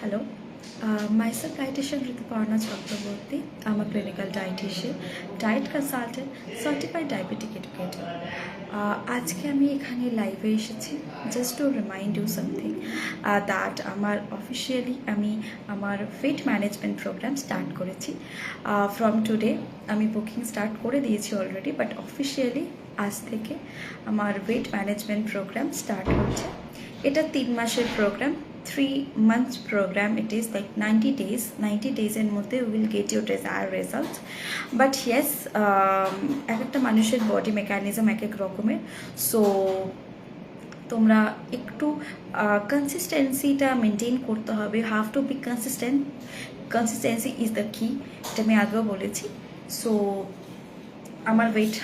Hello, myself dietitian Rituparna Chakraborty. I'm a clinical dietitian, diet consultant, certified diabetic educator. আজকে আমি এখানে লাইভে এসেছি just to remind you something that আমার officially আমি আমার ওয়েট ম্যানেজমেন্ট প্রোগ্রাম স্টার্ট করেছি ফ্রম টুডে। আমি বুকিং স্টার্ট করে দিয়েছি অলরেডি, বাট অফিসিয়ালি আজ থেকে আমার ওয়েট ম্যানেজমেন্ট প্রোগ্রাম স্টার্ট হচ্ছে। এটা 3 মাসের programme, 3 months program. It is like 90 days. 90 days এর মধ্যে will get your desired results. But yes, এক একটা মানুষের বডি মেকানিজম এক এক রকমের, সো তোমরা একটু কনসিস্টেন্সিটা মেনটেন করতে হবে। Have to B consistent. Consistency is the কি, এটা আমি আগেও বলেছি। সো আমার ওয়েট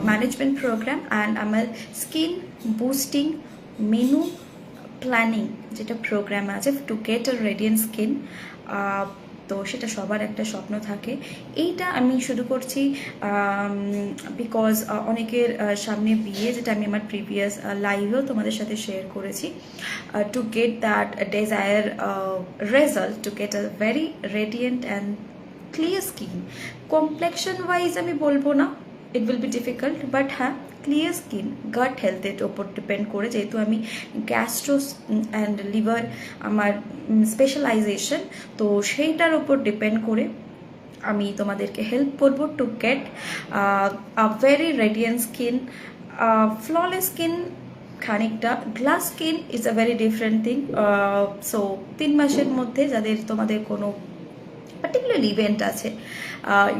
ম্যানেজমেন্ট প্রোগ্রাম অ্যান্ড আমার স্কিন বুস্টিং মেনু প্ল্যানিং যেটা প্রোগ্রাম আছে টু গেট আ রেডিয়েন্ট স্কিন, তো সেটা সবার একটা স্বপ্ন থাকে। এইটা আমি শুরু করছি বিকজ অনেকের সামনে বিয়ে, যেটা আমি আমার প্রিভিয়াস লাইভেও তোমাদের সাথে শেয়ার করেছি, to get that desire result, to get a very radiant and clear skin. Complexion wise আমি বলবো না, it will be difficult, but হ্যাঁ ক্লিয়ার স্কিন গাট হেলথের ওপর ডিপেন্ড করে, যেহেতু আমি গ্যাস্ট্রো অ্যান্ড লিভার আমার স্পেশালাইজেশন, তো সেইটার ওপর ডিপেন্ড করে আমি তোমাদেরকে হেল্প করবো to get a very radiant skin, flawless skin. খানিকটা glass skin is a very different thing. So 3 মাসের মধ্যে যাদের তোমাদের কোনো particular event আছে,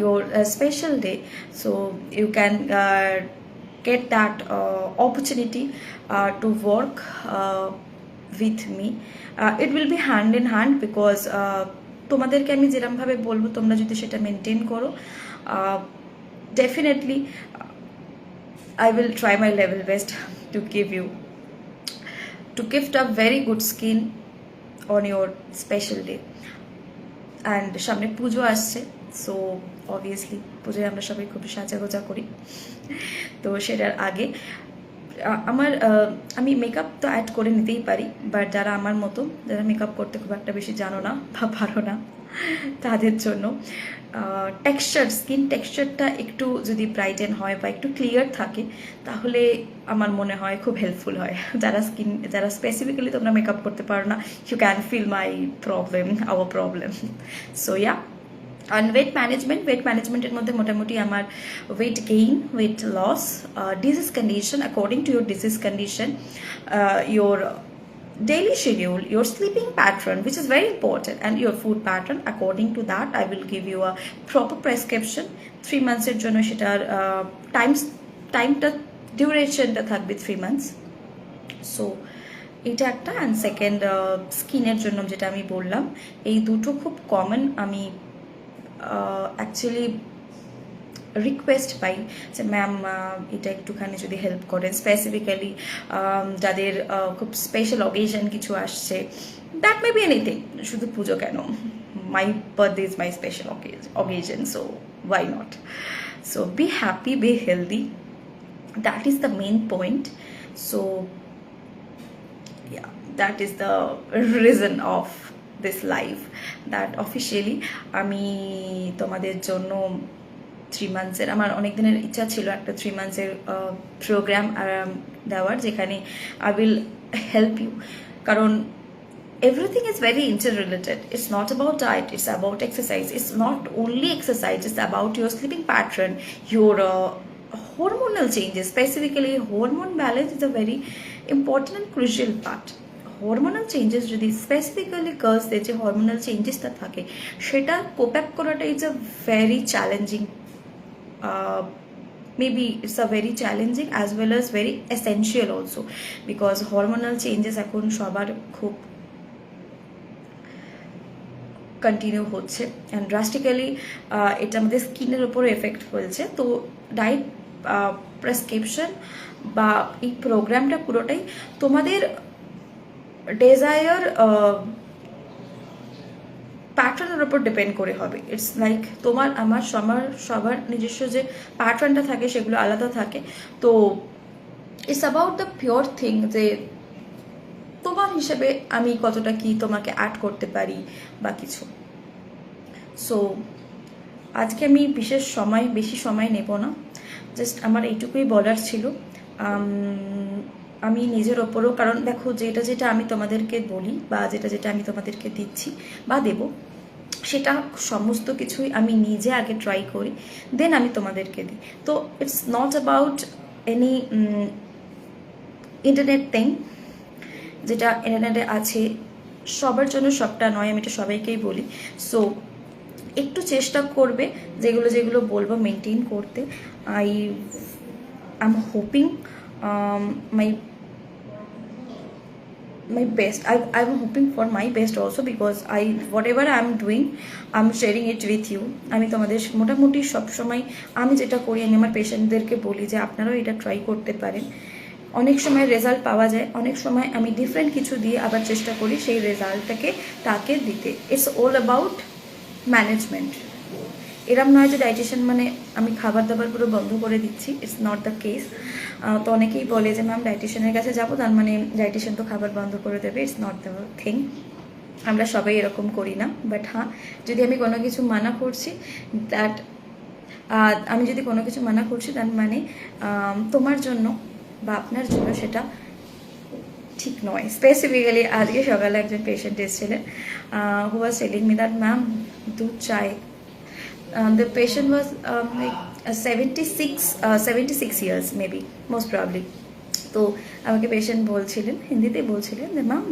your special day, so you can get that opportunity to work with me. It will be hand in hand because তোমাদেরকে আমি যেরকমভাবে বলবো তোমরা যদি সেটা মেনটেন করো, definitely I will try my level best to give you, to gift a very good skin on your special day. And সামনে পুজো আসছে, সো অবভিয়াসলি পুজোয় আমরা সবাই খুব সাজাগোজা করি, তো সেটার আগে আমি মেকআপ তো অ্যাড করে নিতেই পারি, বাট যারা আমার মতো যারা মেকআপ করতে খুব একটা বেশি জানো না বা পারো না, তাদের জন্য টেক্সচার, স্কিন টেক্সচারটা একটু যদি ব্রাইটেন হয় বা একটু ক্লিয়ার থাকে, তাহলে আমার মনে হয় খুব হেল্পফুল হয়। যারা স্পেসিফিক্যালি তোমরা মেকআপ করতে পারো না, you can feel my problem, our problem. So yeah, and weight ম্যানেজমেন্টের মধ্যে মোটামুটি আমার weight gain, weight loss, disease condition, according to your disease condition, your daily schedule, your sleeping pattern, which is very important, and your food pattern. According to that, I will give you a proper prescription. 3 months এর জন্য সেটার টাইমটা ডিউরেশনটা থাকবে 3 months. So এটা একটা। And second, স্কিনের জন্য যেটা আমি বললাম, এই দুটো খুব কমন। আমি অ্যাকচুয়ালি রিকোয়েস্ট পাই যে ম্যাম এটা একটুখানি যদি হেল্প করেন, স্পেসিফিক্যালি যাদের খুব স্পেশাল অকেশন কিছু আসছে, দ্যাট মে বি এনিথিং, শুধু পুজো কেন, my birthday is my special occasion, so why not. So be happy, be healthy, that is the main point. So yeah, that is the reason of this live, that officially আমি তোমাদের জন্য 3 মান্থসের, আমার অনেক দিনের ইচ্ছা ছিল একটা 3 মান্থসের প্রোগ্রাম দেওয়ার, যেখানে আই উইল হেল্প ইউ, কারণ everything is very interrelated. It's not about diet, it's about exercise. It's not only exercise, it's about your sleeping pattern, your hormonal changes. Specifically hormone balance is a very important and crucial part. Hormonal changes যদি specifically গার্লসদের যে hormonal চেঞ্জেসটা থাকে, সেটা cope up করাটা is a very challenging, maybe it's a very challenging as well as very essential also, because hormonal changes এখন সবার খুব continue হচ্ছে and drastically এটা আমাদের স্কিনের উপরে এফেক্ট ফেলছে। তো ডায়েট প্রেসক্রিপশন বা এই প্রোগ্রামটা পুরোটাই তোমাদের ডেজায়ার প্যাটার্নের উপর ডিপেন্ড করে হবে। ইটস লাইক তোমার আমার সবার নিজস্ব যে প্যাটার্নটা থাকে সেগুলো আলাদা থাকে। তো it's about the pure thing, যে তোমার হিসেবে আমি কতটা কি তোমাকে অ্যাড করতে পারি বা কিছু। সো আজকে আমি বেশি সময় নেব না, জাস্ট আমার এইটুকুই বলার ছিল। আমি নিজের ওপরও, কারণ দেখো যেটা আমি তোমাদেরকে বলি বা যেটা আমি তোমাদেরকে দিচ্ছি বা দেব, সেটা সমস্ত কিছুই আমি নিজে আগে ট্রাই করি, দেন আমি তোমাদেরকে দিই। তো it's not about any internet thing, যেটা ইন্টারনেটে আছে সবার জন্য সবটা নয়, আমি এটা সবাইকেই বলি। সো একটু চেষ্টা করবে যেগুলো বলবো মেনটেন করতে। I am hoping my best. I'm hoping for my best also, because whatever I'm doing, I'm sharing it with you. আমি তোমাদের মোটামুটি সবসময় আমি যেটা করি, আমি আমার পেশেন্টদেরকে বলি যে আপনারাও এটা ট্রাই করতে পারেন। অনেক সময় রেজাল্ট পাওয়া যায়, অনেক সময় আমি ডিফারেন্ট কিছু দিয়ে আবার চেষ্টা করি সেই রেজাল্টটাকে তাকে দিতে। It's all about management. এরম নয় যে ডাইটিশিয়ান মানে আমি খাবার দাবার পুরো বন্ধ করে দিচ্ছি, ইটস নট দ্য কেস। তো অনেকেই বলে যে ম্যাম ডাইটিশিয়ানের কাছে যাবো, তার মানে ডাইটিশিয়ান তো খাবার বন্ধ করে দেবে। ইটস নট দ্য থিং, আমরা সবাই এরকম করি না। বাট হ্যাঁ, যদি আমি কোনো কিছু মানা করছি, তার মানে তোমার জন্য বা আপনার জন্য সেটা ঠিক নয়। স্পেসিফিক্যালি আজকে সকালে একজন পেশেন্ট এসেছিলেন, who was telling me that ma'am দুধ চাই। The patient was like 76 years maybe, most probably. तो আমাকে পেশেন্ট বলছিলেন, হিন্দিতে বলছিলেন, मैम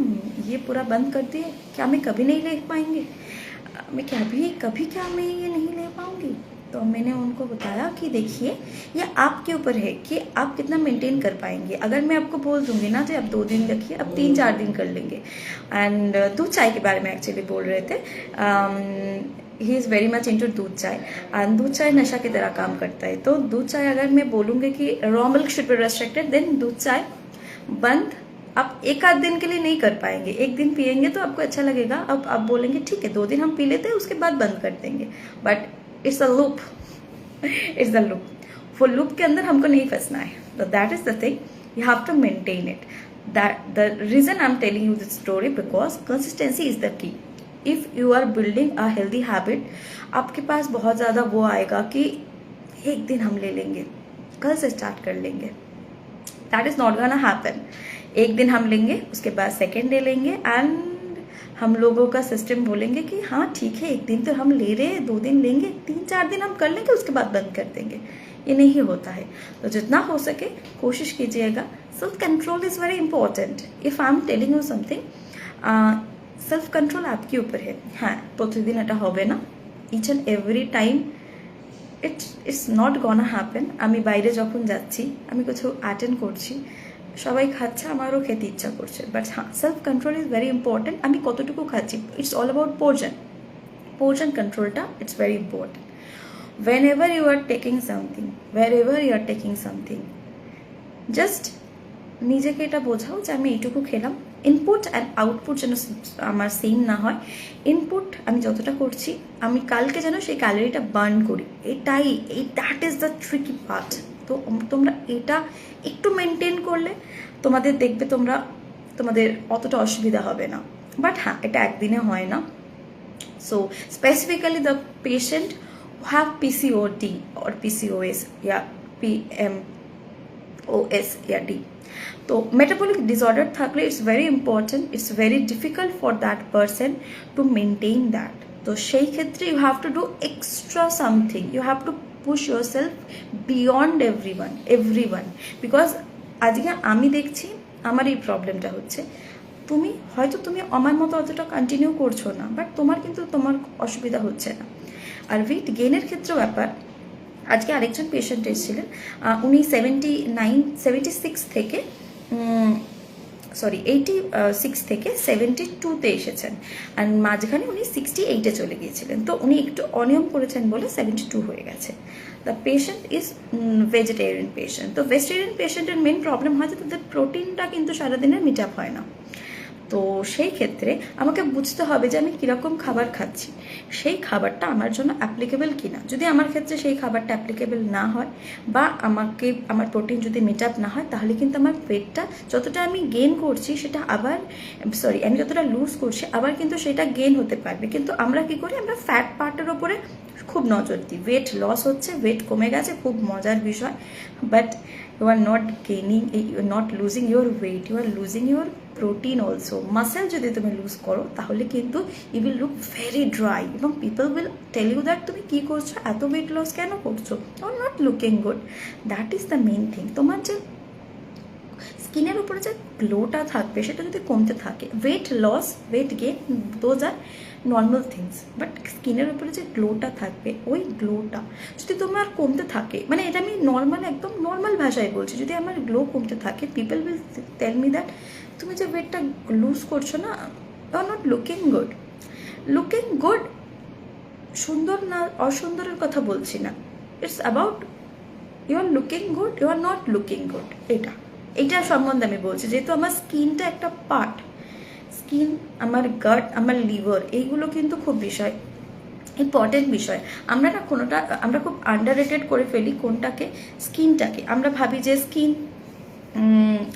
ये पूरा बंद कर दिए, क्या मैं कभी नहीं ले पाएंगे, मैं कभी क्या मैं ये नहीं ले पाऊंगी। तो मैंने उनको बताया कि देखिए ये आपके ऊपर है कि आप कितना मेंटेन कर पाएंगे। अगर मैं आपको बोल दूंगी ना, जो आप 2 दिन रखिए, अब 3-4 दिन कर लेंगे। एंड दूध चाय के बारे में एक्चुअली बोल रहे थे। He is very much into दूध चाय, एंड दूध चाय नशा की तरह काम करता है। तो दूध चाय अगर मैं बोलूँगी कि raw milk should be restricted, then दूध चाय बंद आप 1-8 दिन के लिए नहीं कर पाएंगे। 1 दिन पियेंगे तो आपको अच्छा लगेगा, अब आप बोलेंगे ठीक है 2 दिन हम पी लेते हैं, उसके बाद बंद कर देंगे। But it's a loop, it's the loop. वो लूप के अंदर हमको नहीं फंसना है। तो that is the thing, you have to maintain it. That the reason I am telling you this story, because consistency is the key. If you are building a healthy habit, आपके पास बहुत ज़्यादा वो आएगा कि एक दिन हम ले लेंगे, कल से स्टार्ट कर लेंगे। That is not gonna happen. एक दिन हम लेंगे, उसके बाद सेकेंड डे लेंगे, एंड हम लोगों का सिस्टम बोलेंगे कि हाँ ठीक है 1 दिन तो हम ले रहे हैं, 2 दिन लेंगे, 3-4 दिन हम कर लेंगे, उसके बाद बंद कर देंगे। ये नहीं होता है। तो जितना हो सके कोशिश कीजिएगा। Self control is very important. If I am telling you something, self control आपके ऊपर है। হ্যাঁ, প্রতিদিন এটা হবে না, each and every time it's not gonna happen. আমি বাইরে যখন যাচ্ছি, আমি কিছু অ্যাটেন্ড করছি, সবাই খাচ্ছে, আমারও খেতে ইচ্ছা করছে, বাট হ্যাঁ self control is very important. আমি কতটুকু খাচ্ছি, ইটস অল অ্যাবাউট পোর্শন কন্ট্রোলটা it's very important. whenever you are taking something, just নিজেকে এটা বোঝাও যে আমি এইটুকু খেলাম। ইনপুট অ্যান্ড আউটপুট যেন আমার সেম না হয়। ইনপুট আমি যতটা করছি, আমি কালকে যেন সেই ক্যালোরিটা বার্ন করি, that is the tricky part. তো তোমরা এটা একটু মেনটেন করলে তোমাদের দেখবে তোমাদের অতটা অসুবিধা হবে না। বাট হ্যাঁ, এটা একদিনে হয় না। So specifically the patient who have PCOD or PCOS या PMOS या D, तो मेटाबॉलिक डिसऑर्डर থাকলে it's very important, it's very difficult for that person to maintain that. तो সেই ক্ষেত্রে you have to do extra something, you have to push yourself beyond everyone. Because আজকে আমি দেখছি আমার এই প্রবলেমটা হচ্ছে, তুমি আমার মতো অতটা কন্টিনিউ করছো না, বাট তোমার অসুবিধা হচ্ছে না। আর ওয়েট গেইনের ক্ষেত্রেও ব্যাপার। আজকে আরেকজন পেশেন্ট এসেছিলেন, উনি 86 থেকে 72-তে এসেছেন, আর মাঝখানে উনি 68-এ চলে গিয়েছিলেন। তো উনি একটু অনিয়ম করেছেন বলে 72 হয়ে গেছে। The patient is vegetarian patient. তো ভেজিটেরিয়ান পেশেন্টের মেন প্রবলেম হয় যে তাদের প্রোটিনটা কিন্তু সারাদিনের মিট আপ হয় না। তো সেই ক্ষেত্রে আমাকে বুঝতে হবে যে আমি কীরকম খাবার খাচ্ছি, সেই খাবারটা আমার জন্য অ্যাপ্লিকেবল কিনা। যদি আমার ক্ষেত্রে সেই খাবারটা অ্যাপ্লিকেবল না হয় বা আমার প্রোটিন যদি মিট আপ না হয়, তাহলে কিন্তু আমার ওয়েটটা যতটা আমি গেইন করছি সেটা আবার আমি যতটা লুজ করছি আবার কিন্তু সেটা গেইন হতে পারবে। কিন্তু আমরা কি করি, আমরা ফ্যাট পার্টের ওপরে খুব নজর দিই। ওয়েট লস হচ্ছে, ওয়েট কমে গেছে, খুব মজার বিষয়, but you are not gaining, you are not losing your weight, you are losing your protein also. Muscle যদি তুমি লুজ করো তাহলে কিন্তু you will look very dry এবং people will tell you that তুমি কি করছো, এত ওয়েট লস কেন করছো, you are not looking good. that is the main thing. তোমার যে স্কিনের উপরে যে গ্লোটা থাকবে সেটা যদি কমতে থাকে, weight loss, weight gain, those are normal things, but স্কিনের উপরে যে গ্লোটা থাকবে ওই গ্লোটা যদি তোমার কমতে থাকে, মানে এটা আমি একদম নর্মাল ভাষায় বলছি, যদি আমার গ্লো কমতে থাকে, people will tell me that তুমি যে ওয়েটটা লুজ করছো না, you are not looking good. Looking good সুন্দর না অসুন্দরের কথা বলছি না, it's about you are looking good, you are not looking good. এইটা সম্বন্ধে আমি বলছি, যেহেতু আমার স্কিনটা একটা পার্ট, স্কিন, আমার গাট, আমার লিভার, এইগুলো কিন্তু খুব ইম্পর্টেন্ট বিষয়। আমরা খুব আন্ডাররেটেড করে ফেলি কোনটাকে, স্কিনটাকে। আমরা ভাবি যে স্কিন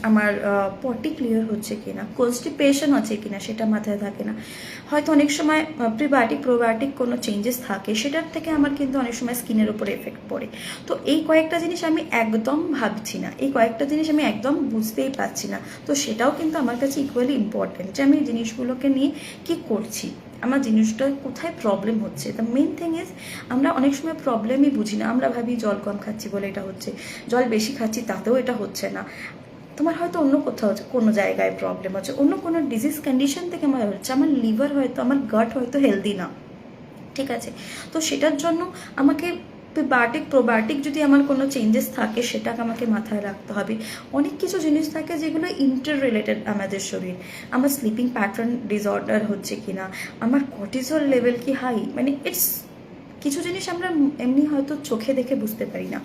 আমার পটি ক্লিয়ার হচ্ছে কিনা, কনস্টিপেশন হচ্ছে কিনা সেটা মাথায় থাকে না। হয়তো অনেক সময় প্রোবায়োটিক কোনো চেঞ্জেস থাকে, সেটার থেকে আমার কিন্তু অনেক সময় স্কিনের উপরে এফেক্ট পড়ে। তো এই কয়েকটা জিনিস আমি একদম ভাবছি না, এই কয়েকটা জিনিস আমি একদম বুঝতেই পারছি না। তো সেটাও কিন্তু আমার কাছে ইকুয়ালি ইম্পর্টেন্ট যে আমি জিনিসগুলোকে নিয়ে কি করছি, আমার জিনিসটা কোথায় প্রবলেম হচ্ছে। দ্য মেন থিং ইজ, আমরা অনেক সময় প্রবলেমই বুঝি না। আমরা ভাবি জল কম খাচ্ছি বলে এটা হচ্ছে, জল বেশি খাচ্ছি তাতেও এটা হচ্ছে না। তোমার হয়তো অন্য কোথাও কোনো জায়গায় প্রবলেম হচ্ছে, অন্য কোনো ডিজিজ কন্ডিশন থেকে আমার হচ্ছে, আমার লিভার হয়তো, আমার গাট হয়তো হেলদি না, ঠিক আছে। তো সেটার জন্য আমাকে প্রোবায়োটিক যদি আমার কোনো চেঞ্জেস থাকে সেটাকে আমাকে মাথায় রাখতে হবে। অনেক কিছু জিনিস থাকে যেগুলো ইন্টার রিলেটেড আমাদের শরীর, আমার স্লিপিং প্যাটার্ন ডিসঅর্ডার হচ্ছে কিনা, আমার কর্টিসল লেভেল কি হাই, মানে কিছু জিনিস আমরা এমনি হয়তো চোখে দেখে বুঝতে পারি না,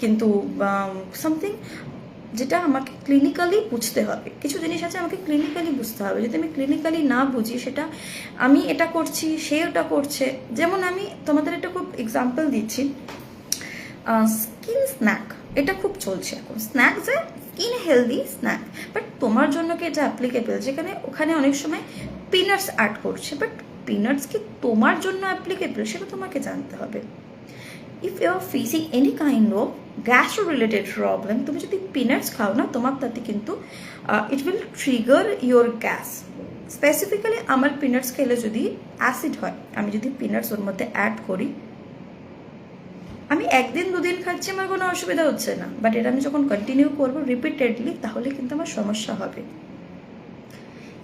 কিন্তু সামথিং যেটা আমাকে ক্লিনিক্যালি বুঝতে হবে। কিছু জিনিস আছে আমাকে ক্লিনিক্যালি বুঝতে হবে, যদি আমি ক্লিনিক্যালি না বুঝি, সেটা আমি এটা করছি সে ওটা করছে। যেমন আমি তোমাদের একটা খুব এক্সাম্পল দিচ্ছি, স্কিন স্ন্যাক, এটা খুব চলছে এখন, স্ন্যাক যে স্কিন হেলদি স্ন্যাক, বাট তোমার জন্য কি এটা অ্যাপ্লিকেবল, যেখানে ওখানে অনেক সময় পিনাটস অ্যাড করছে, বাট পিনাটস কি তোমার জন্য অ্যাপ্লিকেবল সেটা তোমাকে জানতে হবে। If you are facing any kind of gastro related problem, তুমি যদি পিনাটস খাও না, তোমার তাতে কিন্তু it will trigger your gas. Specifically আমার পিনাটস খেলে যদি অ্যাসিড হয়, আমি যদি পিনাটস ওর মধ্যে অ্যাড করি, আমি একদিন দুদিন খাচ্ছি আমার কোনো অসুবিধা হচ্ছে না, বাট এটা আমি যখন কন্টিনিউ করবো রিপিটেডলি, তাহলে কিন্তু আমার সমস্যা হবে।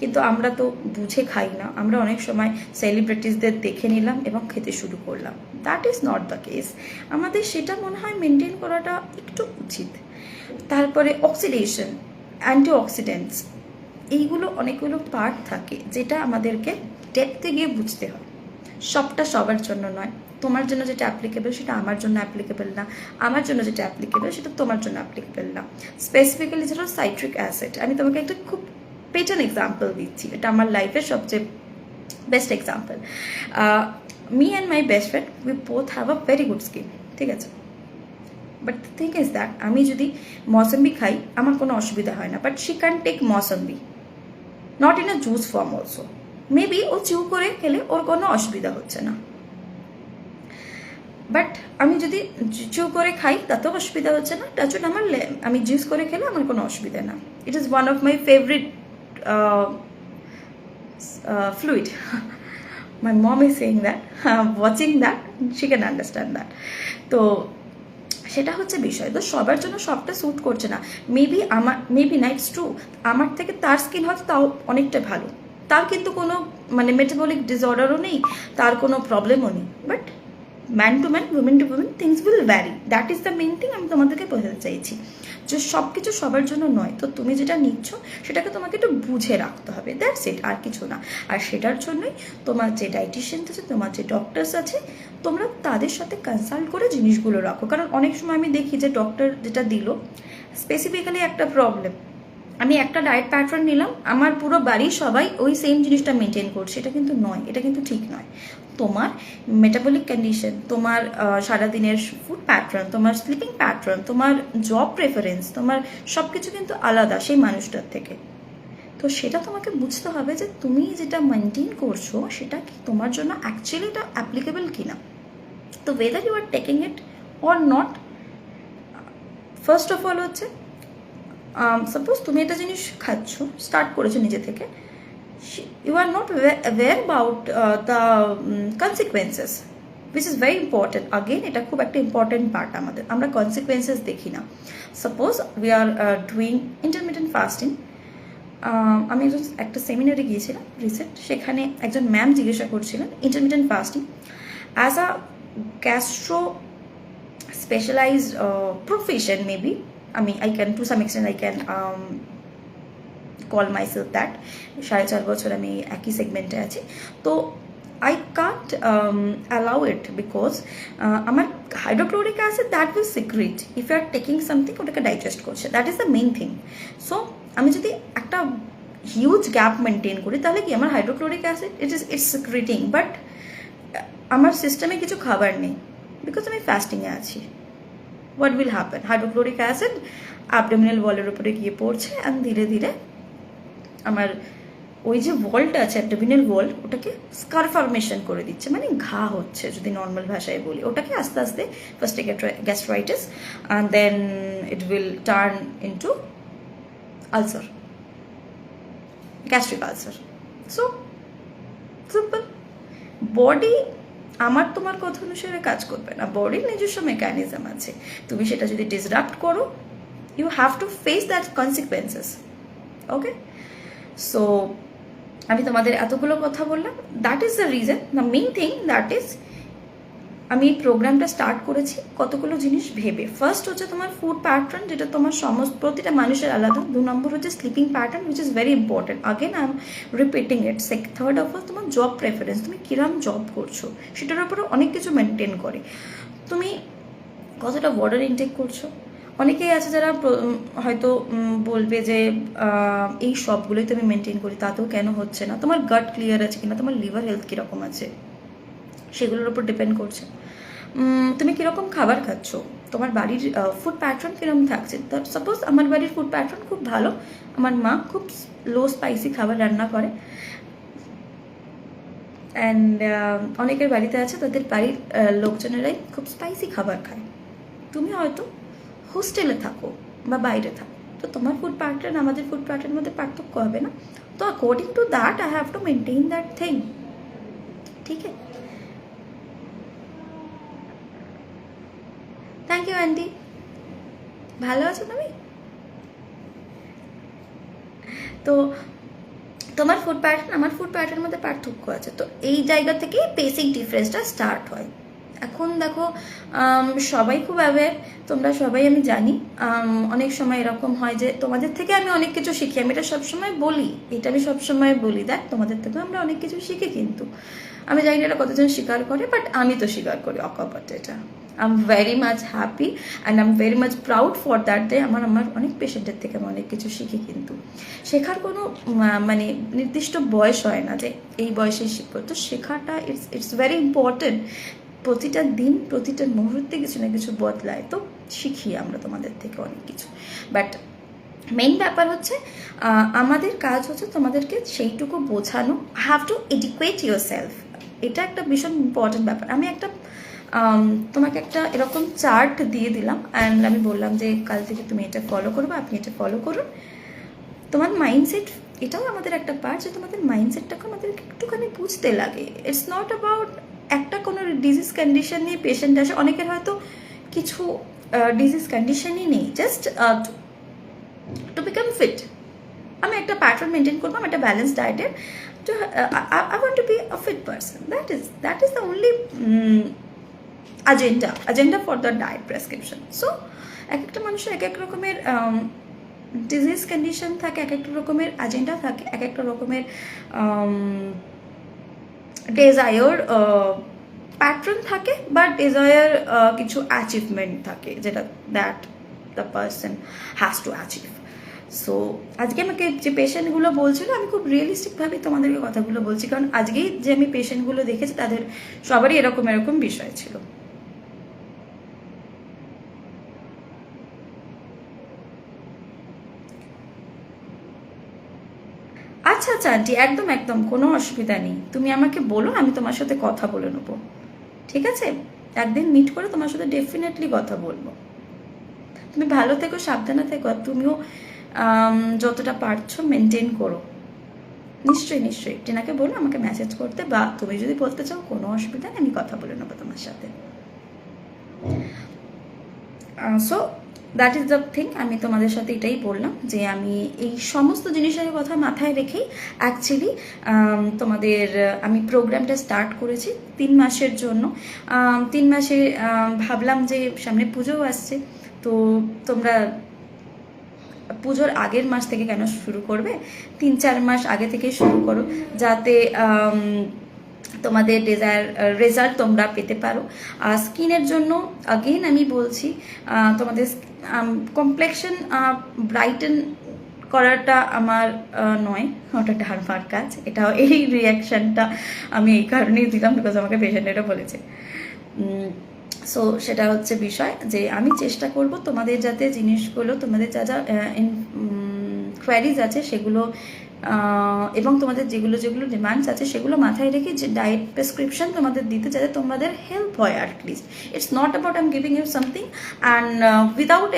কিন্তু আমরা তো বুঝে খাই না, আমরা অনেক সময় সেলিব্রিটিসদের দেখে নিলাম এবং খেতে শুরু করলাম। That is not the case. আমাদের সেটা মনে হয় মেনটেন করাটা একটু উচিত। তারপরে অক্সিডেশন, অ্যান্টিঅক্সিডেন্টস, এইগুলো অনেকগুলো পার্ট থাকে যেটা আমাদেরকে ডেপথে গিয়ে বুঝতে হয়। সবটা সবার জন্য নয়, তোমার জন্য যেটা অ্যাপ্লিকেবল সেটা আমার জন্য অ্যাপ্লিকেবল না, আমার জন্য যেটা অ্যাপ্লিকেবল সেটা তোমার জন্য অ্যাপ্লিকেবল না। স্পেসিফিক্যালি যেটা সাইট্রিক অ্যাসিড, আমি তোমাকে একটা খুব পেটার্ন এক্সাম্পল দিচ্ছি, এটা আমার লাইফের সবচেয়ে best example. Me and my best friend, we both have a very good skin, ঠিক আছে। But the thing is that আমি যদি মৌসম্বি খাই আমার কোনো অসুবিধা হয় না, but she can take mosambi, not in a juice form also. Maybe ও চিউ করে খেলে ওর কোনো অসুবিধা হচ্ছে না, বাট আমি যদি চিউ করে খাই তাতেও অসুবিধা হচ্ছে না। টাচুট আমি জুস করে খেলে আমার কোনো অসুবিধা না। It is one of my favourite fluid. My mom is saying that, watching that, she can understand that. তো সেটা হচ্ছে বিষয়। তো সবার জন্য সবটা স্যুট করছে না। মেবি না, ইটস ট্রু, আমার থেকে তার স্কিন হয়তো তাও অনেকটা ভালো, তার কিন্তু কোনো মানে মেটাবলিক ডিসঅর্ডারও নেই, তার কোনো প্রবলেমও নেই, but man to man, women to women things will vary. That is the main thing আমি তোমাদেরকে বোঝাতে চাইছি, যে সব কিছু সবার জন্য নয়। তো তুমি যেটা নিচ্ছ সেটাকে তোমাকে একটু বুঝে রাখতে হবে, দ্যাটস ইট, আর কিছু না। আর সেটার জন্যই তোমার যে ডায়েটিশিয়ান আছে, তোমার যে ডক্টরস আছে, তোমরা তাদের সাথে কনসাল্ট করে জিনিসগুলো রাখো। কারণ অনেক সময় আমি দেখি যে ডক্টর যেটা দিল স্পেসিফিক্যালি একটা প্রবলেম, আমি একটা ডায়েট প্যাটার্ন নিলাম, আমার পুরো বাড়ির সবাই ওই সেম জিনিসটা মেনটেন করছে, এটা কিন্তু নয়, এটা কিন্তু ঠিক নয়। তোমার মেটাবলিক কন্ডিশন, তোমার সারাদিনের ফুড প্যাটার্ন, তোমার স্লিপিং প্যাটার্ন, তোমার জব প্রেফারেন্স, তোমার সব কিছু কিন্তু আলাদা সেই মানুষটার থেকে। তো সেটা তোমাকে বুঝতে হবে যে তুমি যেটা মেনটেন করছো সেটা কি তোমার জন্য অ্যাকচুয়ালি এটা অ্যাপ্লিকেবল কিনা। তো whether you are taking it or not, first of all হচ্ছে সাপোজ তুমি একটা জিনিস খাচ্ছ, স্টার্ট করেছো নিজে থেকে, you are not aware about the consequences, which is very important. Again এটা খুব একটা ইম্পর্টেন্ট পার্ট আমাদের, আমরা কনসিকুয়েন্সেস দেখি না। Suppose we are doing intermittent fasting, আমি একটা সেমিনারে গিয়েছিলাম রিসেন্ট, সেখানে একজন ম্যাম জিজ্ঞাসা করছিলেন intermittent fasting as a gastro specialized profession, maybe I can to some extent I can call myself that, 4.5 বছর আমি একই সেগমেন্টে আছি। তো I can't allow it because আমার hydrochloric acid that will secrete if you are taking something, ওটাকে digest করছে, that is the main thing. So আমি যদি একটা হিউজ গ্যাপ মেনটেন করি তাহলে কি আমার hydrochloric acid it's secreting, but আমার সিস্টেমে কিছু খাবার নেই বিকজ আমি ফাস্টিংয়ে আছি। What will happen, hydrochloric acid abdominal ওয়ালের উপরে গিয়ে পড়ছে অ্যান্ড ধীরে ধীরে আমার ওই যে ওয়ালটা আছে অ্যাবডোমিনাল ওয়াল, ওটাকে স্কার ফর্মেশন করে দিচ্ছে, মানে ঘা হচ্ছে যদি নর্মাল ভাষায় বলি। ওটাকে আস্তে আস্তে ফার্স্টে gastritis and then it will turn into ulcer, gastric ulcer. So simple, body আমার তোমার কথা অনুসারে কাজ করবে না, বডির নিজস্ব মেকানিজম আছে, তুমি সেটা যদি ডিসরাপ্ট করো you have to face that consequences. Okay, so আমি তোমাদের এতগুলো কথা বললাম, that is the reason, the main thing that is আমি এই প্রোগ্রামটা স্টার্ট করেছি কতগুলো জিনিস ভেবে। ফার্স্ট হচ্ছে তোমার ফুড প্যাটার্ন, যেটা তোমার প্রতিটা মানুষের আলাদা। 2 নম্বর হচ্ছে sleeping pattern which is very important, again I am repeating it. Third of all তোমার জব প্রেফারেন্স, তুমি কিরম জব করছো সেটার উপরে অনেক কিছু মেনটেন করে। তুমি কতটা ওয়াটার ইনটেক করছো, অনেকেই আছে যারা হয়তো বলবে যে এই সবগুলোই তো আমি মেনটেন করি, তাতেও কেন হচ্ছে না। তোমার গাট ক্লিয়ার আছে কিনা, তোমার লিভার হেলথ কীরকম আছে সেগুলোর উপর ডিপেন্ড করছে। তুমি কীরকম খাবার খাচ্ছ, তোমার বাড়ির ফুড প্যাটার্ন কীরকম থাকছে। সাপোজ আমার বাড়ির ফুড প্যাটার্ন খুব ভালো, আমার মা খুব লো স্পাইসি খাবার রান্না করে, অ্যান্ড অনেকের বাড়িতে আছে তাদের বাড়ির লোকজনেরাই খুব স্পাইসি খাবার খায়। তুমি হয়তো হোস্টেলে থাকো বা বাইরে থাকো, তো তোমার ফুড প্যাটার্ন আমাদের ফুড প্যাটার্নের মধ্যে পার্থক্য হবে না। তো according to that I have to maintain that thing, ঠিক আছে। থ্যাংক ইউ আন্টি, ভালো আছো তুমি? তো তোমার ফুড প্যাটার্ন আমার ফুড প্যাটার্নের মধ্যে পার্থক্য আছে, তো এই জায়গা থেকেই বেসিক ডিফারেন্সটা স্টার্ট হয়। এখন দেখো সবাই খুব অ্যাওয়্যার, তোমরা সবাই, আমি জানি অনেক সময় এরকম হয় যে তোমাদের থেকে আমি অনেক কিছু শিখি, আমি এটা সবসময় বলি, এটা আমি সবসময় বলি, দেখ তোমাদের থেকেও আমরা অনেক কিছু শিখি, কিন্তু আমি জানি না এটা কতজন স্বীকার করে, বাট আমি তো স্বীকার করি অকপট। এটা I am very much happy and I am very much proud for that day. আমার অনেক পেশেন্টের থেকে আমি অনেক কিছু শিখি, কিন্তু শেখার কোনো মানে নির্দিষ্ট বয়স হয় না যে এই বয়সে শিখবো। তো শেখাটা ইটস ভেরি ইম্পর্টেন্ট, প্রতিটা দিন প্রতিটা মুহূর্তে কিছু না কিছু বদলায়, তো শিখি আমরা তোমাদের থেকে অনেক কিছু। বাট মেইন ব্যাপার হচ্ছে আমাদের কাজ হচ্ছে তোমাদেরকে সেইটুকু বোঝানো, have to educate your self, এটা একটা ভীষণ ইম্পর্টেন্ট ব্যাপার। আমি একটা তোমাকে একটা এরকম চার্ট দিয়ে দিলাম অ্যান্ড আমি বললাম যে কাল থেকে তুমি এটা ফলো করবে, আপনি এটা ফলো করুন। তোমার মাইন্ডসেট এটাও আমাদের একটা পার্ট, যে তোমাদের মাইন্ডসেটটাকে আমাদেরকে একটুখানি বুঝতে লাগে। ইটস নট অ্যাবাউট একটা কোনো ডিজিজ কন্ডিশন নিয়ে পেশেন্ট আসে, অনেকের হয়তো কিছু ডিজিজ কন্ডিশনই নেই, জাস্ট টু বিকাম ফিট। আমি একটা প্যাটার্ন মেনটেন করবো, আমি একটা ব্যালেন্স ডায়েটের, to I want to be a fit person. That is the only agenda for the diet prescription. So এক একটা মানুষের এক এক রকমের ডিজিজ কন্ডিশন থাকে, এক একটা রকমের এজেন্ডা থাকে, এক একটা রকমের ডেজায়ার প্যাটার্ন থাকে, বা ডেজায়ার কিছু অ্যাচিভমেন্ট থাকে, যেটা that the person has to achieve. So আজকে আমাকে যে পেশেন্টগুলো বলছিল, আমি খুব রিয়েলিস্টিকভাবে তোমাদেরকে কথাগুলো বলছি, কারণ আজকেই যে আমি পেশেন্টগুলো দেখেছি তাদের সবারই এরকম এরকম বিষয় ছিল। আচ্ছা আচ্ছা আন্টি, একদম একদম কোনো অসুবিধা নেই, তুমি আমাকে বলো, আমি তোমার সাথে কথা বলে নেবো, ঠিক আছে? একদিন মিট করে তোমার সাথে ডেফিনেটলি কথা বলবো। তুমি ভালো থেকো, সাবধানে থেকো, আর তুমিও যতটা পারছো মেনটেন করো। নিশ্চয়ই নিশ্চয়ই, টিনাকে বলো আমাকে মেসেজ করতে, বা তুমি যদি বলতে চাও কোনো অসুবিধা নেই, আমি কথা বলে নেবো তোমার সাথে। So that is the thing, আমি তোমাদের সাথে এটাই বললাম যে আমি এই সমস্ত জিনিসের কথা মাথায় রেখেই অ্যাকচুয়ালি তোমাদের আমি প্রোগ্রামটা স্টার্ট করেছি 3 মাসের জন্য। 3 মাসে ভাবলাম যে সামনে পুজোও আসছে, তো তোমরা পুজোর আগের মাস থেকে কেন শুরু করবে, 3-4 মাস আগে থেকেই শুরু করো, যাতে তোমাদের রেজাল্ট তোমরা পেতে পারো। আর স্কিনের জন্য আগেইন আমি বলছি, তোমাদের কমপ্লেকশন ব্রাইটেন করাটা আমার নয়, ওটা ডার্মার কাজ। এটাও এই রিয়াকশানটা আমি এই কারণেই দিলাম, বিকজ আমাকে পেশেন্ট এটা বলেছে। সো সেটা হচ্ছে বিষয় যে আমি চেষ্টা করব তোমাদের যাতে জিনিসগুলো, তোমাদের যা যা কোয়ারিজ আছে সেগুলো এবং তোমাদের যেগুলো যেগুলো ডিমান্ডস আছে সেগুলো মাথায় রেখে যে ডায়েট প্রেসক্রিপশন তোমাদের দিতে, যাতে তোমাদের হেল্প হয় at least. It's not about I am giving you something and without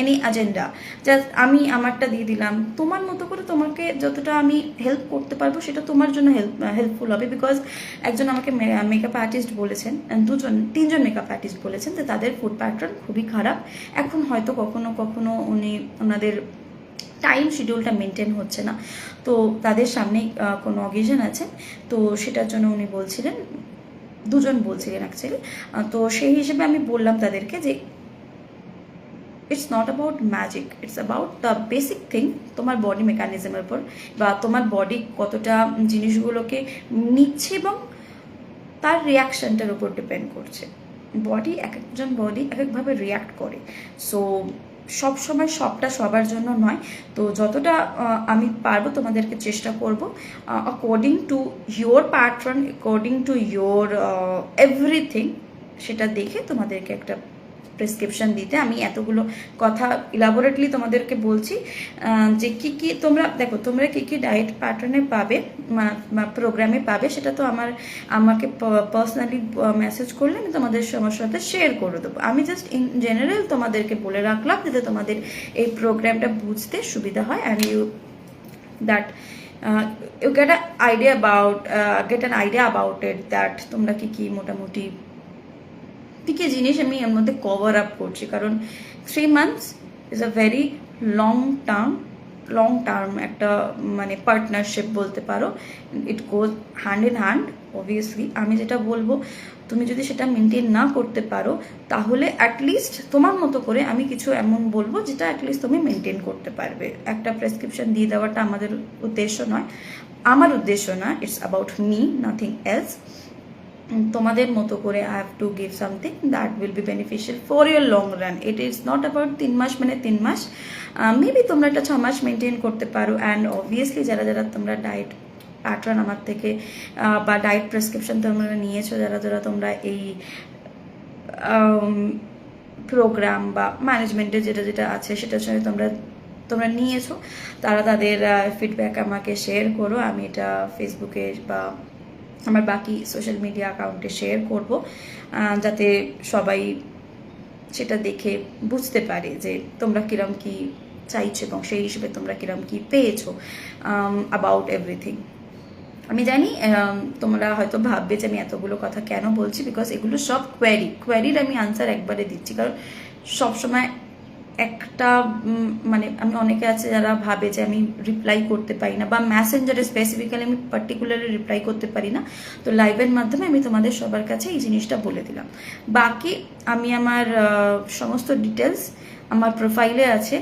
any agenda, just আমি আমারটা দিয়ে দিলাম। তোমার মতো করে তোমাকে যতটা আমি হেল্প করতে পারবো সেটা তোমার জন্য হেল্পফুল হবে, বিকজ একজন আমাকে মেকআপ আর্টিস্ট বলেছেন, 3জন মেকআপ আর্টিস্ট বলেছেন যে তাদের ফুড প্যাটার্ন খুবই খারাপ। এখন হয়তো কখনো কখনো ওনাদের টাইম শিডিউলটা মেনটেন হচ্ছে না, তো তাদের সামনে কোনো অকেশন আছে, তো সেটার জন্য উনি বলছিলেন, 2জন বলছিলেন অ্যাকচুয়ালি। তো সেই হিসেবে আমি বললাম তাদেরকে যে it's not about magic, it's about the basic thing, তোমার বডি মেকানিজমের উপর, বা তোমার বডি কতটা জিনিসগুলোকে নিচ্ছে এবং তার রিয়াকশানটার উপর ডিপেন্ড করছে। বডি এক একজন বডি এক একভাবে রিয়াক্ট করে, সো সব সময় সবটা সবার জন্য নয়। তো যতটা আমি পারবো তোমাদেরকে চেষ্টা করব according to your pattern, according to your everything, সেটা দেখে তোমাদেরকে একটা প্রেসক্রিপশন দিতে। আমি এতগুলো কথা ইলাবোরেটলি তোমাদেরকে বলছি যে কি কি তোমরা দেখো, তোমরা কি কি ডায়েট প্যাটার্নে পাবে, প্রোগ্রামে পাবে, সেটা তো আমাকে পার্সোনালি মেসেজ করলে আমি তোমাদের সাথে শেয়ার করে দেবো। আমি জাস্ট ইন জেনারেল তোমাদেরকে বলে রাখলাম যাতে তোমাদের এই প্রোগ্রামটা বুঝতে সুবিধা হয়, and you get an idea about it, that তোমরা কি কি মোটামুটি কি জিনিস আমি এর মধ্যে কভার আপ করছি, কারণ 3 months is a very long term একটা মানে পার্টনারশিপ বলতে পারো। ইট গোজ হ্যান্ড ইন হ্যান্ড। অবভিয়াসলি আমি যেটা বলবো, তুমি যদি সেটা মেনটেন না করতে পারো, তাহলে অ্যাটলিস্ট তোমার মতো করে আমি কিছু এমন বলবো যেটা অ্যাটলিস্ট তুমি মেনটেন করতে পারবে। একটা প্রেসক্রিপশন দিয়ে দেওয়াটা আমাদের উদ্দেশ্য নয়, আমার উদ্দেশ্য না, it's about me, nothing else. তোমাদের মতো করে I have to give something that will be beneficial for your long run. It is not about 3 মাস মানে 3 মাস, মেবি তোমরা একটা 6 মাস মেনটেন করতে পারো। অ্যান্ড অবভিয়াসলি যারা যারা তোমরা ডায়েট প্যাটার্ন আমার থেকে বা ডায়েট প্রেসক্রিপশন তোমরা নিয়েছো, যারা যারা তোমরা এই প্রোগ্রাম বা ম্যানেজমেন্টে যেটা যেটা আছে সেটার সঙ্গে তোমরা নিয়েছো, তারা তাদের ফিডব্যাক আমাকে শেয়ার করো। আমি এটা ফেসবুকে বা আমার বাকি সোশ্যাল মিডিয়া অ্যাকাউন্টে শেয়ার করব, যাতে সবাই সেটা দেখে বুঝতে পারে যে তোমরা কিরম কি চাইছো এবং সেই হিসেবে তোমরা কিরম কি পেয়েছো অ্যাবাউট এভরিথিং। আমি জানি তোমরা হয়তো ভাববে যে আমি এতগুলো কথা কেন বলছি, বিকজ এগুলো সব কোয়ারির আমি আনসার একবারে দিচ্ছি, কারণ সবসময় একটা মানে আমি অনেকে আছে যারা ভাবে যে আমি রিপ্লাই করতে পারি না, বা মেসেঞ্জারে স্পেসিফিক্যালি আমি পার্টিকুলারলি রিপ্লাই করতে পারি না। তো লাইভের মাধ্যমে আমি তোমাদের সবার কাছে এই জিনিসটা বলে দিলাম। বাকি আমি আমার সমস্ত ডিটেলস আমার প্রোফাইলে আছে,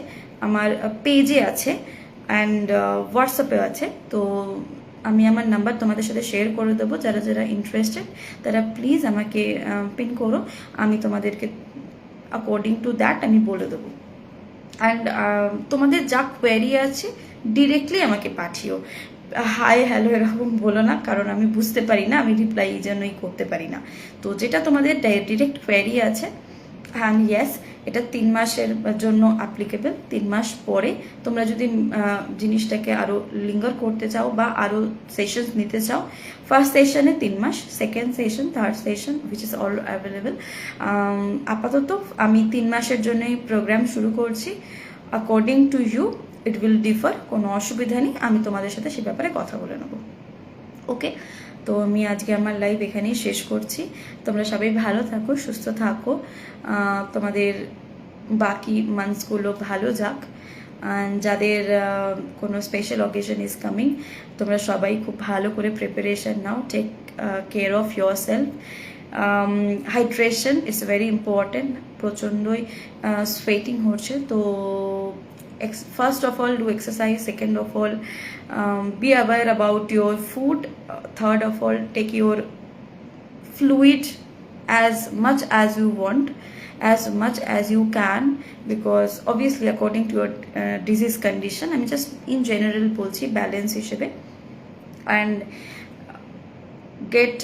আমার পেজে আছে, অ্যান্ড হোয়াটসঅ্যাপে আছে। তো আমি আমার নাম্বার তোমাদের সাথে শেয়ার করে দেবো, যারা যারা ইন্টারেস্টেড তারা প্লিজ আমাকে পিন করো, আমি তোমাদেরকে অ্যাকর্ডিং টু দ্যাট আমি বলে দেবো। অ্যান্ড তোমাদের যা কোয়ারি আছে ডিরেক্টলি আমাকে পাঠিও। হাই হ্যালো এরকম বলো না, কারণ আমি বুঝতে পারি না, আমি রিপ্লাই এই জন্যই করতে পারি না। তো যেটা তোমাদের ডিরেক্ট কোয়ারি আছে, অ্যান্ড ইয়েস, এটা 3 মাসের জন্য অ্যাপ্লিকেবল। 3 মাস পরে তোমরা যদি জিনিসটাকে আরও লিঙ্গার করতে চাও বা আরও সেশনস নিতে চাও, ফার্স্ট সেশনে 3 মাস, second session, third session which is all available. আপাতত আমি 3 মাসের জন্যই প্রোগ্রাম শুরু করছি। According to you it will differ, কোনো অসুবিধা নেই, আমি তোমাদের সাথে সে ব্যাপারে কথা বলে নেবো। ওকে, তো আমি আজকে আমার লাইভ এখানেই শেষ করছি। তোমরা সবাই ভালো থাকো, সুস্থ থাকো, তোমাদের বাকি মান্থসগুলো ভালো যাক। যাদের কোনো স্পেশাল অকেশন ইজ কামিং, তোমরা সবাই খুব ভালো করে প্রিপারেশন নাও, take care of yourself. Hydration is very important, প্রচণ্ডই সোয়েটিং হচ্ছে, তো first of all do exercise, second of all be aware about your food, third of all take your fluid as much as you want, as much as you can, because obviously according to your disease condition, I mean just in general bolchi balance hishebe, and get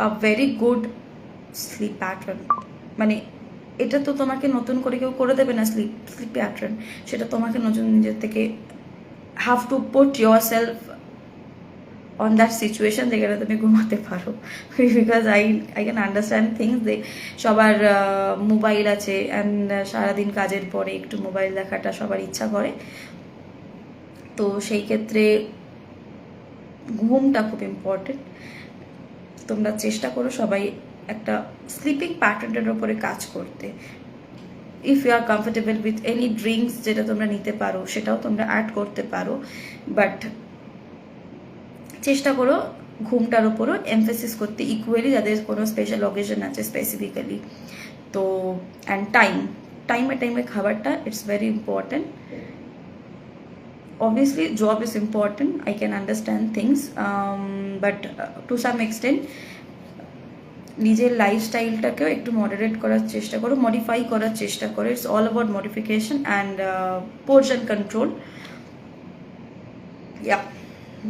a very good sleep pattern. মানে এটা তো তোমাকে নতুন করে কেউ করে দেবে না, স্লিপ প্যাটার্ন, সেটা তোমাকে নতুন নিজের থেকে have to put your self on that situation যেখানে তুমি ঘুমাতে পারো। Because I can understand things যে সবার মোবাইল আছে অ্যান্ড সারাদিন কাজের পরে একটু মোবাইল দেখাটা সবার ইচ্ছা করে, তো সেই ক্ষেত্রে ঘুমটা খুব ইম্পর্টেন্ট। তোমরা চেষ্টা করো সবাই একটা স্লিপিং প্যাটার্নের ওপরে কাজ করতে। If you are comfortable with any drinks যেটা তোমরা নিতে পারো সেটাও তোমরা অ্যাড করতে পারো, বাট চেষ্টা করো ঘুমটার ওপরও এমফেসিস করতে ইকুয়ালি, যাদের কোনো স্পেশাল অকেশন আছে স্পেসিফিক্যালি। তো অ্যান্ড টাইমে খাবারটা it's very important. Obviously job is important, I can understand things, but to some extent নিজের লাইফস্টাইলটাকেও একটু মডারেট করার চেষ্টা করো, মডিফাই করার চেষ্টা করো। It's all about modification and portion control. Yeah,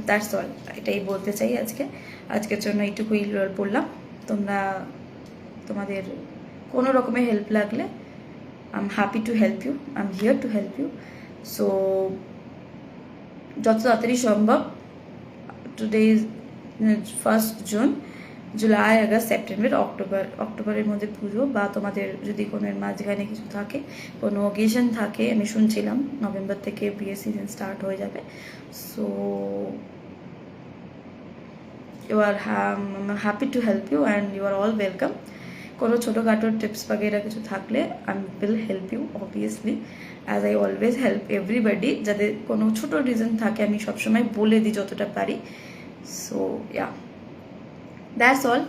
that's all, এটাই বলতে চাই আজকের জন্য এইটুকুই বললাম। তোমাদের কোনো রকমের হেল্প লাগলে I am happy to help you, I am here to help you. So যত তাড়াতাড়ি সম্ভব, today is 1st June, July, August, September, অক্টোবরের মধ্যে পুজো, বা তোমাদের যদি কোনো মাঝখানে কিছু থাকে, কোনো অকেশন থাকে, আমি শুনছিলাম নভেম্বর থেকে বিয়ে সিজন স্টার্ট হয়ে যাবে। So you are happy to help you and you are all welcome. কোনো ছোটোখাটো টিপস বাগেরা কিছু থাকলে I will help you obviously, as I always help everybody. যাদের কোনো ছোটো রিজন থাকে আমি সবসময় বলে দিই যতটা পারি। So yeah, that's all.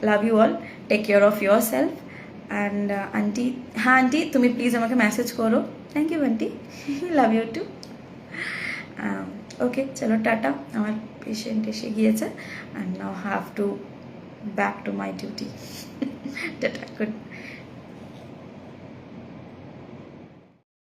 Love you all, take care of yourself, and aunty, হ্যাঁ আন্টি তুমি প্লিজ আমাকে মেসেজ করো। Thank you aunty, love you too. Okay, চলো টাটা, আমার পেশেন্ট এসে গিয়েছে, and now have to back to my duty. Tata, good.